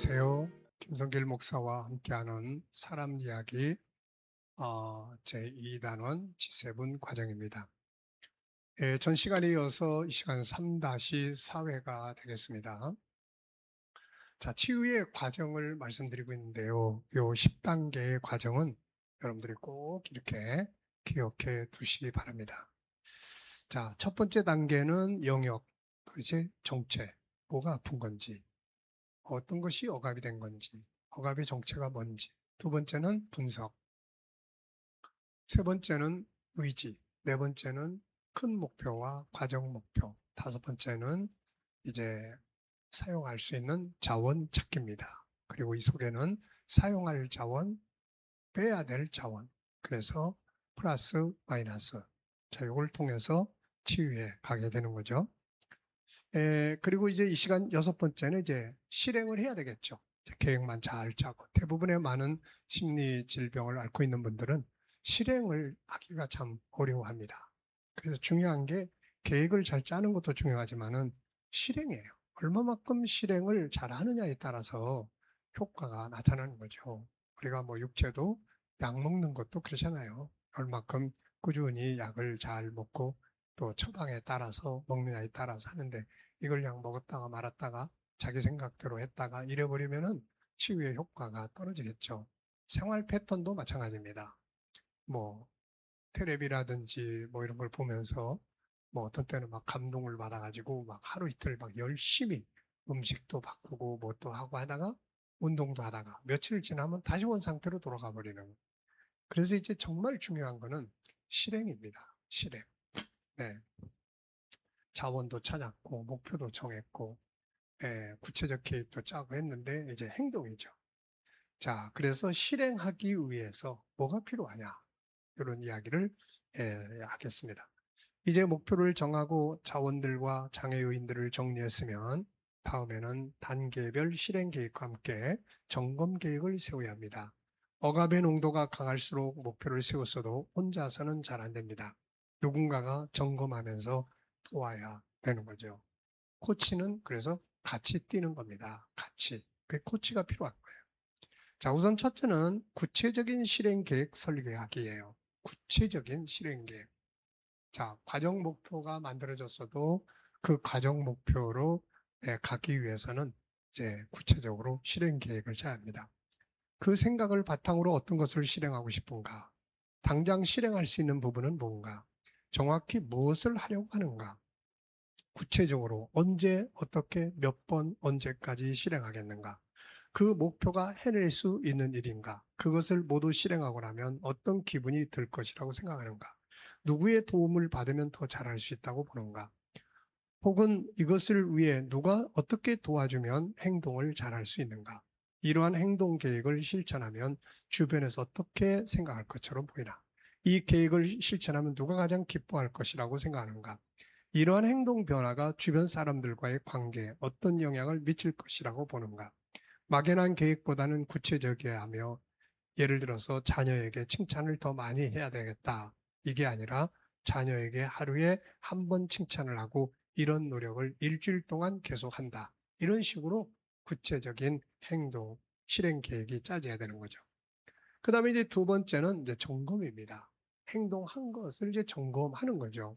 안녕하세요. 김성길 목사와 함께하는 사람 이야기 제2단원 G7 과정입니다. 전 시간에 이어서 이 시간 3-4회가 되겠습니다. 자, 치유의 과정을 말씀드리고 있는데요. 요 10단계의 과정은 여러분들이 꼭 이렇게 기억해 두시기 바랍니다. 자, 첫 번째 단계는 영역, 그렇지? 정체, 뭐가 아픈 건지, 어떤 것이 억압이 된 건지, 억압의 정체가 뭔지. 두 번째는 분석, 세 번째는 의지, 네 번째는 큰 목표와 과정 목표, 다섯 번째는 이제 사용할 수 있는 자원 찾기입니다. 그리고 이 속에는 사용할 자원, 빼야 될 자원, 그래서 플러스 마이너스, 자, 이걸 통해서 치유에 가게 되는 거죠. 그리고 이제 이 시간 여섯 번째는 이제 실행을 해야 되겠죠. 계획만 잘 짜고. 대부분의 많은 심리 질병을 앓고 있는 분들은 실행을 하기가 참 어려워합니다. 그래서 중요한 게 계획을 잘 짜는 것도 중요하지만은 실행이에요. 얼마만큼 실행을 잘 하느냐에 따라서 효과가 나타나는 거죠. 우리가 뭐 육체도 약 먹는 것도 그렇잖아요. 얼마큼 꾸준히 약을 잘 먹고 또 처방에 따라서 먹느냐에 따라서 하는데 이걸 그냥 먹었다가 말았다가 자기 생각대로 했다가 잃어버리면은 치유의 효과가 떨어지겠죠. 생활 패턴도 마찬가지입니다. 뭐 테레비라든지 뭐 이런 걸 보면서 뭐 어떤 때는 막 감동을 받아가지고 막 하루 이틀 막 열심히 음식도 바꾸고 뭐 또 하고 하다가 운동도 하다가 며칠 지나면 다시 원 상태로 돌아가 버리는. 그래서 이제 정말 중요한 거는 실행입니다. 실행. 네. 자원도 찾았고 목표도 정했고 구체적 계획도 짜고 했는데 이제 행동이죠. 자, 그래서 실행하기 위해서 뭐가 필요하냐 이런 이야기를 하겠습니다. 이제 목표를 정하고 자원들과 장애 요인들을 정리했으면 다음에는 단계별 실행 계획과 함께 점검 계획을 세워야 합니다. 억압의 농도가 강할수록 목표를 세웠어도 혼자서는 잘 안 됩니다. 누군가가 점검하면서 도와야 되는 거죠. 코치는 그래서 같이 뛰는 겁니다. 같이. 그 코치가 필요한 거예요. 자, 우선 첫째는 구체적인 실행 계획 설계하기예요. 구체적인 실행 계획. 자, 과정 목표가 만들어졌어도 그 과정 목표로 가기 위해서는 이제 구체적으로 실행 계획을 짜야 합니다. 그 생각을 바탕으로 어떤 것을 실행하고 싶은가? 당장 실행할 수 있는 부분은 뭔가? 정확히 무엇을 하려고 하는가? 구체적으로 언제, 어떻게, 몇 번, 언제까지 실행하겠는가? 그 목표가 해낼 수 있는 일인가? 그것을 모두 실행하고 나면 어떤 기분이 들 것이라고 생각하는가? 누구의 도움을 받으면 더 잘할 수 있다고 보는가? 혹은 이것을 위해 누가 어떻게 도와주면 행동을 잘할 수 있는가? 이러한 행동 계획을 실천하면 주변에서 어떻게 생각할 것처럼 보이나? 이 계획을 실천하면 누가 가장 기뻐할 것이라고 생각하는가? 이러한 행동 변화가 주변 사람들과의 관계에 어떤 영향을 미칠 것이라고 보는가? 막연한 계획보다는 구체적이어야 하며 예를 들어서 자녀에게 칭찬을 더 많이 해야 되겠다. 이게 아니라 자녀에게 하루에 한 번 칭찬을 하고 이런 노력을 일주일 동안 계속한다. 이런 식으로 구체적인 행동, 실행 계획이 짜져야 되는 거죠. 그 다음에 이제 두 번째는 이제 점검입니다. 행동한 것을 이제 점검하는 거죠.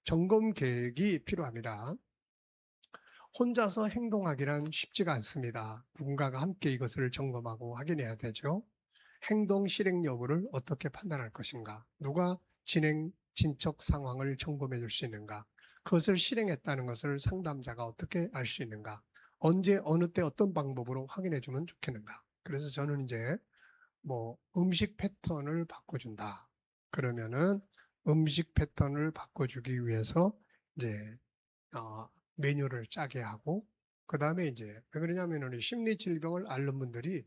점검 계획이 필요합니다. 혼자서 행동하기란 쉽지가 않습니다. 누군가가 함께 이것을 점검하고 확인해야 되죠. 행동 실행 여부를 어떻게 판단할 것인가? 누가 진척 상황을 점검해 줄 수 있는가? 그것을 실행했다는 것을 상담자가 어떻게 알 수 있는가? 언제, 어느 때, 어떤 방법으로 확인해 주면 좋겠는가? 그래서 저는 이제 뭐 음식 패턴을 바꿔준다. 그러면은 음식 패턴을 바꿔주기 위해서 이제 메뉴를 짜게 하고 그 다음에 이제 왜 그러냐면은 심리 질병을 앓는 분들이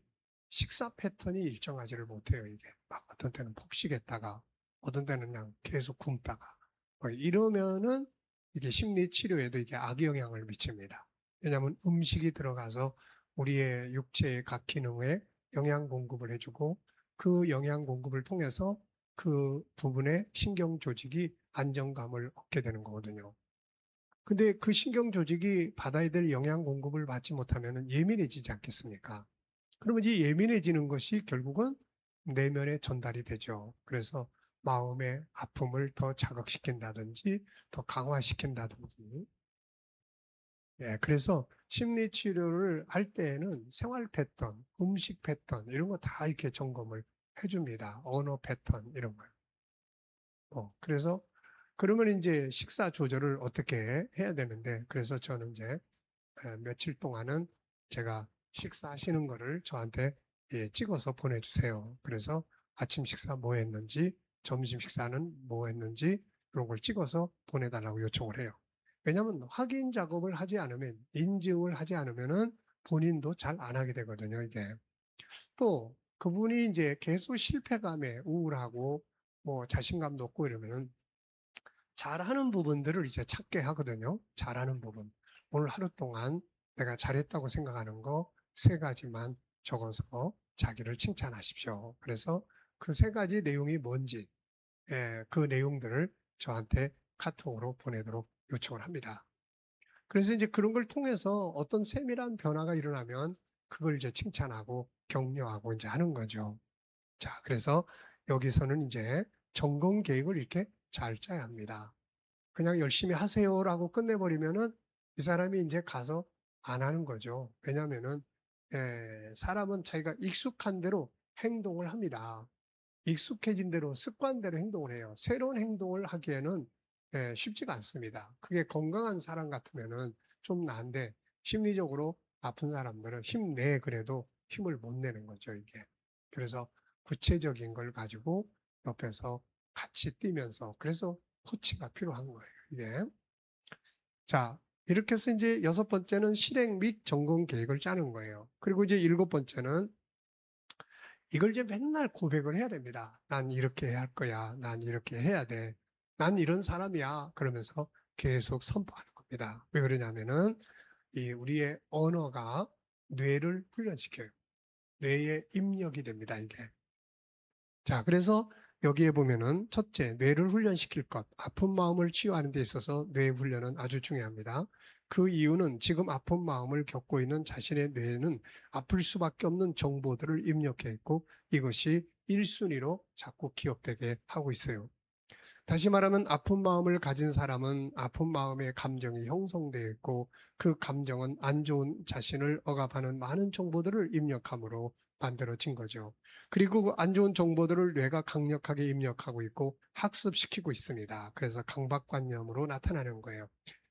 식사 패턴이 일정하지를 못해요. 이게 막 어떤 때는 폭식했다가 어떤 때는 그냥 계속 굶다가 뭐 이러면은 이게 심리 치료에도 이게 악영향을 미칩니다. 왜냐하면 음식이 들어가서 우리의 육체의 각 기능에 영양 공급을 해주고 그 영양 공급을 통해서 그 부분의 신경 조직이 안정감을 얻게 되는 거거든요. 근데 그 신경 조직이 받아야 될 영양 공급을 받지 못하면 예민해지지 않겠습니까? 그러면 이 예민해지는 것이 결국은 내면에 전달이 되죠. 그래서 마음의 아픔을 더 자극시킨다든지 더 강화시킨다든지. 예, 그래서 심리 치료를 할 때에는 생활 패턴, 음식 패턴 이런 거 다 이렇게 점검을 해줍니다. 언어 패턴 이런 걸. 그래서 그러면 이제 식사 조절을 어떻게 해야 되는데, 그래서 저는 이제 며칠 동안은 제가 식사하시는 거를 저한테 찍어서 보내주세요. 그래서 아침 식사 뭐 했는지, 점심 식사는 뭐 했는지 그런 걸 찍어서 보내달라고 요청을 해요. 왜냐하면 확인 작업을 하지 않으면, 인증을 하지 않으면은 본인도 잘 안 하게 되거든요, 이게. 또 그분이 이제 계속 실패감에 우울하고 뭐 자신감도 없고 이러면은 잘하는 부분들을 이제 찾게 하거든요. 잘하는 부분. 오늘 하루 동안 내가 잘했다고 생각하는 거 3가지만 적어서 자기를 칭찬하십시오. 그래서 그 3가지 내용이 뭔지, 그 내용들을 저한테 카톡으로 보내도록 요청을 합니다. 그래서 이제 그런 걸 통해서 어떤 세밀한 변화가 일어나면 그걸 이제 칭찬하고 격려하고 이제 하는 거죠. 자, 그래서 여기서는 이제 점검 계획을 이렇게 잘 짜야 합니다. 그냥 열심히 하세요라고 끝내버리면은 이 사람이 이제 가서 안 하는 거죠. 왜냐면은, 사람은 자기가 익숙한 대로 행동을 합니다. 익숙해진 대로 습관대로 행동을 해요. 새로운 행동을 하기에는 쉽지가 않습니다. 그게 건강한 사람 같으면은 좀 나은데 심리적으로 아픈 사람들은 힘내 그래도 힘을 못 내는 거죠, 이게. 그래서 구체적인 걸 가지고 옆에서 같이 뛰면서 그래서 코치가 필요한 거예요, 이게. 자, 이렇게 해서 이제 6번째는 실행 및 점검 계획을 짜는 거예요. 그리고 이제 7번째는 이걸 이제 맨날 고백을 해야 됩니다. 난 이렇게 할 거야. 난 이렇게 해야 돼. 난 이런 사람이야. 그러면서 계속 선포하는 겁니다. 왜 그러냐면은 이 우리의 언어가 뇌를 훈련시켜요. 뇌의 입력이 됩니다, 이게. 자, 그래서 여기에 보면은 첫째, 뇌를 훈련시킬 것, 아픈 마음을 치유하는 데 있어서 뇌 훈련은 아주 중요합니다. 그 이유는 지금 아픈 마음을 겪고 있는 자신의 뇌는 아플 수밖에 없는 정보들을 입력해 있고 이것이 1순위로 자꾸 기억되게 하고 있어요. 다시 말하면 아픈 마음을 가진 사람은 아픈 마음의 감정이 형성되어 있고 그 감정은 안 좋은 자신을 억압하는 많은 정보들을 입력함으로 만들어진 거죠. 그리고 그 안 좋은 정보들을 뇌가 강력하게 입력하고 있고 학습시키고 있습니다. 그래서 강박관념으로 나타나는 거예요.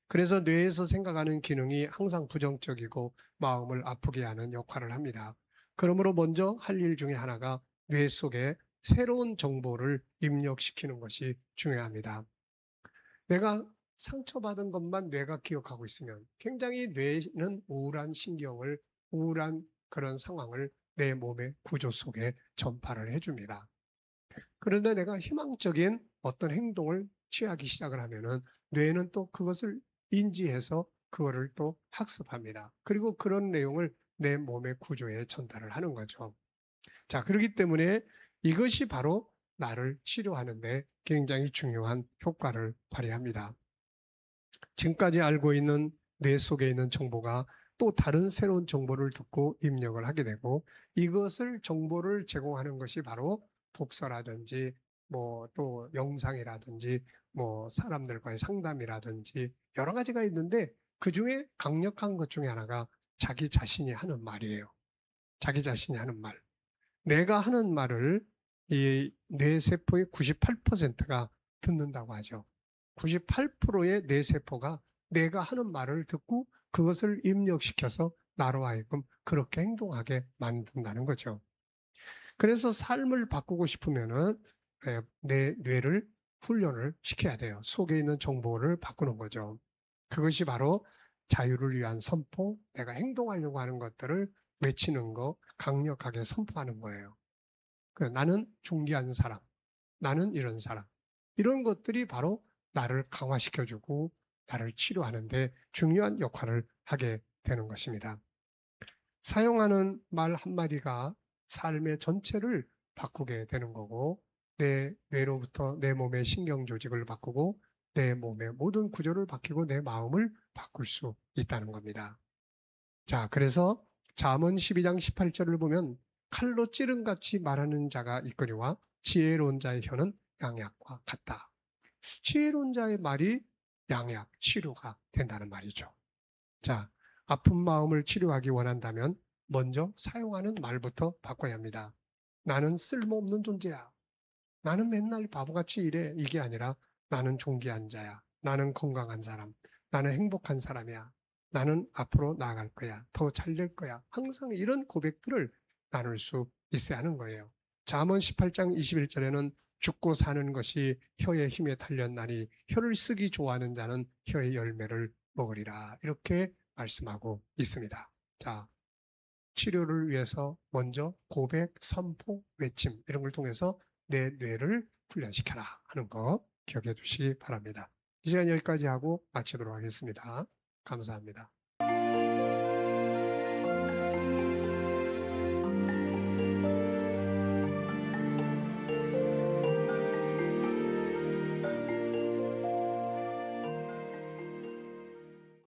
그래서 뇌에서 생각하는 기능이 항상 부정적이고 마음을 아프게 하는 역할을 합니다. 그러므로 먼저 할 일 중에 하나가 뇌 속에 새로운 정보를 입력시키는 것이 중요합니다. 내가 상처받은 것만 뇌가 기억하고 있으면 굉장히 뇌는 우울한 그런 상황을 내 몸의 구조 속에 전파를 해줍니다. 그런데 내가 희망적인 어떤 행동을 취하기 시작을 하면은 뇌는 또 그것을 인지해서 그거를 또 학습합니다. 그리고 그런 내용을 내 몸의 구조에 전달을 하는 거죠. 자, 그렇기 때문에 이것이 바로 나를 치료하는데 굉장히 중요한 효과를 발휘합니다. 지금까지 알고 있는 뇌 속에 있는 정보가 또 다른 새로운 정보를 듣고 입력을 하게 되고 이것을 정보를 제공하는 것이 바로 독서라든지 뭐 또 영상이라든지 뭐 사람들과의 상담이라든지 여러 가지가 있는데 그 중에 강력한 것 중에 하나가 자기 자신이 하는 말이에요. 자기 자신이 하는 말. 내가 하는 말을 이 뇌세포의 98%가 듣는다고 하죠. 98%의 뇌세포가 내가 하는 말을 듣고 그것을 입력시켜서 나로 하여금 그렇게 행동하게 만든다는 거죠. 그래서 삶을 바꾸고 싶으면은 내 뇌를 훈련을 시켜야 돼요. 속에 있는 정보를 바꾸는 거죠. 그것이 바로 자유를 위한 선포, 내가 행동하려고 하는 것들을 외치는 거, 강력하게 선포하는 거예요. 나는 존귀한 사람, 나는 이런 사람. 이런 것들이 바로 나를 강화시켜주고 나를 치료하는데 중요한 역할을 하게 되는 것입니다. 사용하는 말 한마디가 삶의 전체를 바꾸게 되는 거고 내 뇌로부터 내 몸의 신경 조직을 바꾸고 내 몸의 모든 구조를 바뀌고 내 마음을 바꿀 수 있다는 겁니다. 자, 그래서 잠언 12장 18절을 보면 칼로 찌른같이 말하는 자가 있거니와 지혜로운 자의 혀는 양약과 같다. 지혜로운 자의 말이 양약, 치료가 된다는 말이죠. 자, 아픈 마음을 치료하기 원한다면 먼저 사용하는 말부터 바꿔야 합니다. 나는 쓸모없는 존재야. 나는 맨날 바보같이 일해. 이게 아니라 나는 존귀한 자야. 나는 건강한 사람. 나는 행복한 사람이야. 나는 앞으로 나아갈 거야. 더 잘 될 거야. 항상 이런 고백들을 나눌 수 있어야 하는 거예요. 잠언 18장 21절에는 죽고 사는 것이 혀의 힘에 달렸나니 혀를 쓰기 좋아하는 자는 혀의 열매를 먹으리라. 이렇게 말씀하고 있습니다. 자, 치료를 위해서 먼저 고백, 선포, 외침 이런 걸 통해서 내 뇌를 훈련시켜라 하는 거 기억해 두시기 바랍니다. 이 시간 여기까지 하고 마치도록 하겠습니다. 감사합니다.